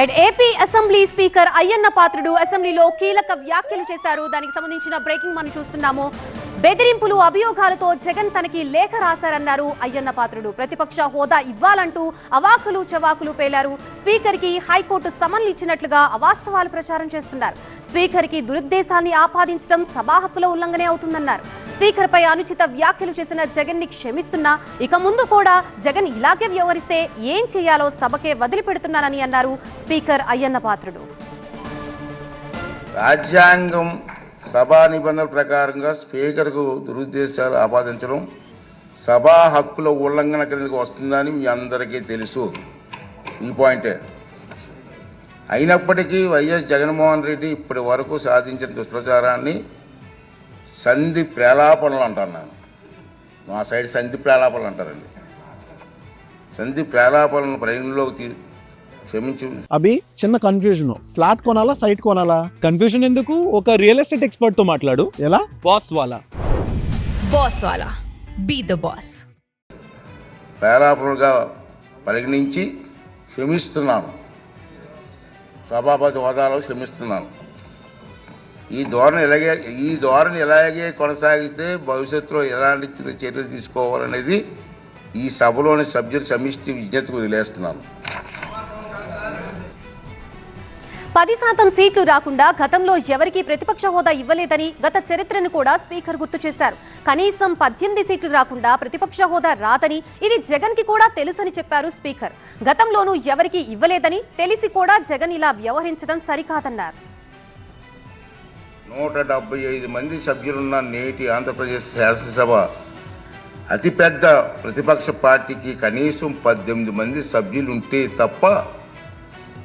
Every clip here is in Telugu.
AP assembly speaker Ayyanna Patrudu అసెంబ్లీలో కీలక వ్యాఖ్యలు చేశారు. దానికి సంబంధించిన బ్రేకింగ్ మనం చూస్తున్నాము. బెదిరింపులు అభియోగాలతో జగన్ తనకి లేఖ రాశారన్నారు అయ్యన్న పాత్రుడు. ప్రతిపక్ష హోదా ఇవ్వాలంటూ అవాకులు చవాకులు పేలారు. స్పీకర్ కి హైకోర్టు సమన్లు ఇచ్చినట్లుగా అవాస్తవాలు ప్రచారం చేస్తున్నారు. స్పీకర్ కి దురుద్దేశాన్ని ఆపాదించడం సభా హక్కుల ఉల్లంఘనే అవుతుందన్నారు. స్పీకర్ పై అనుచిత వ్యాఖ్యలు చేసిన జగన్ ని క్షమిస్తున్నా ఇక ముందు కూడా జగన్ ఇలాగే వ్యవహరిస్తే ఏం చేయాలో సభకే వదిలిపెడుతున్నానని అన్నారు స్పీకర్ అయ్యన్న పాత్రుడు. రాజ్యాంగం సభా నిబంధనల ప్రకారంగా స్పీకర్కు దురుద్దేశాలు ఆపాదించడం సభా హక్కుల ఉల్లంఘన కిందకు వస్తుందని మీ అందరికీ తెలుసు. ఈ పాయింటే అయినప్పటికీ వైఎస్ జగన్మోహన్ రెడ్డి ఇప్పటి వరకు సాధించిన దుష్ప్రచారాన్ని సంధి ప్రేలాపనలు అంటాను. నేను మా సైడ్ సంధి ప్రేలాపనలు అంటారండి. సంధి ప్రేలాపనలను పరిగణలోకి క్షమించు. అభి చిన్న కన్ఫ్యూజన్, ఫ్లాట్ కొనాలా సైట్ కొనాలా? కన్ఫ్యూజన్ ఎందుకు? ఒక రియల్ ఎస్టేట్ ఎక్స్పర్ట్ తో మాట్లాడు. ఎలా? బాస్ వాలా బీ ద బాస్. ప్రేలాపనలుగా పరిగణించి క్షమిస్తున్నాను. సభాపతి హోదాలో క్షమిస్తున్నాను. ఈ ధోరణి ఇలాగే కొనసాగిస్తే భవిష్యత్తులో ఎలాంటి చర్యలు తీసుకోవాలనేది ఈ సభలోని సభ్యుల సమిష్టి విజ్ఞతకు వదిలేస్తున్నాను. 10% సీట్లు రాకుండా గతంలో ఎవరికీ ప్రతిపక్ష హోదా ఇవ్వలేదని గత చరిత్రను కూడా స్పీకర్ గుర్తు చేశారు. కనీసం 18 సీట్లు రాకుండా ప్రతిపక్ష హోదా రాదని ఇది జగన్ కి కూడా తెలుసని చెప్పారు స్పీకర్. గతంలోనూ ఎవరికీ ఇవ్వలేదని తెలిసి కూడా జగన్ ఇలా వ్యవహరించడం సరికాదన్నారు. 175 మంది సభ్యులున్న నేటి ఆంధ్రప్రదేశ్ శాసనసభ అతిపెద్ద ప్రతిపక్ష పార్టీకి కనీసం 18 మంది సభ్యులుంటే తప్ప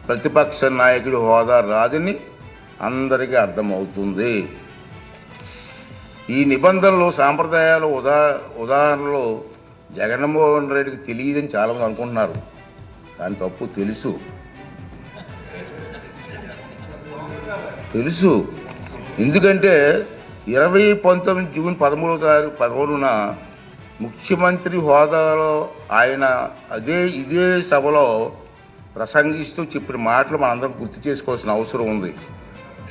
ప్రతిపక్ష నాయకుడి హోదా రాదని అందరికీ అర్థమవుతుంది. ఈ నిబంధనలు సాంప్రదాయాలు ఉదాహరణలో జగన్మోహన్ రెడ్డికి తెలియదని చాలామంది అనుకుంటున్నారు. కానీ తప్పు. తెలుసు. ఎందుకంటే 2019 జూన్ 13న ముఖ్యమంత్రి హోదాలో ఆయన ఇదే సభలో ప్రసంగిస్తూ చెప్పిన మాటలు మనందరం గుర్తు చేసుకోవాల్సిన అవసరం ఉంది.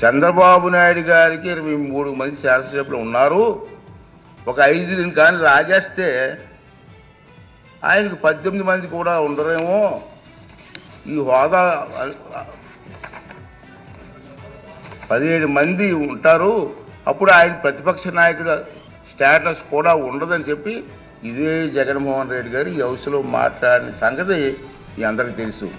చంద్రబాబు నాయుడు గారికి 23 మంది శాసనసభ్యులు ఉన్నారు. ఒక 5 కానీ లాగేస్తే ఆయనకు 18 మంది కూడా ఉండరేమో. ఈ హోదా 17 మంది ఉంటారు. అప్పుడు ఆయన ప్రతిపక్ష నాయకుడు స్టేటస్ కూడా ఉండదని చెప్పి ఇదే జగన్మోహన్ రెడ్డి గారు ఈ హౌస్లో మాట్లాడిన సంగతి మీ అందరికీ తెలుసు.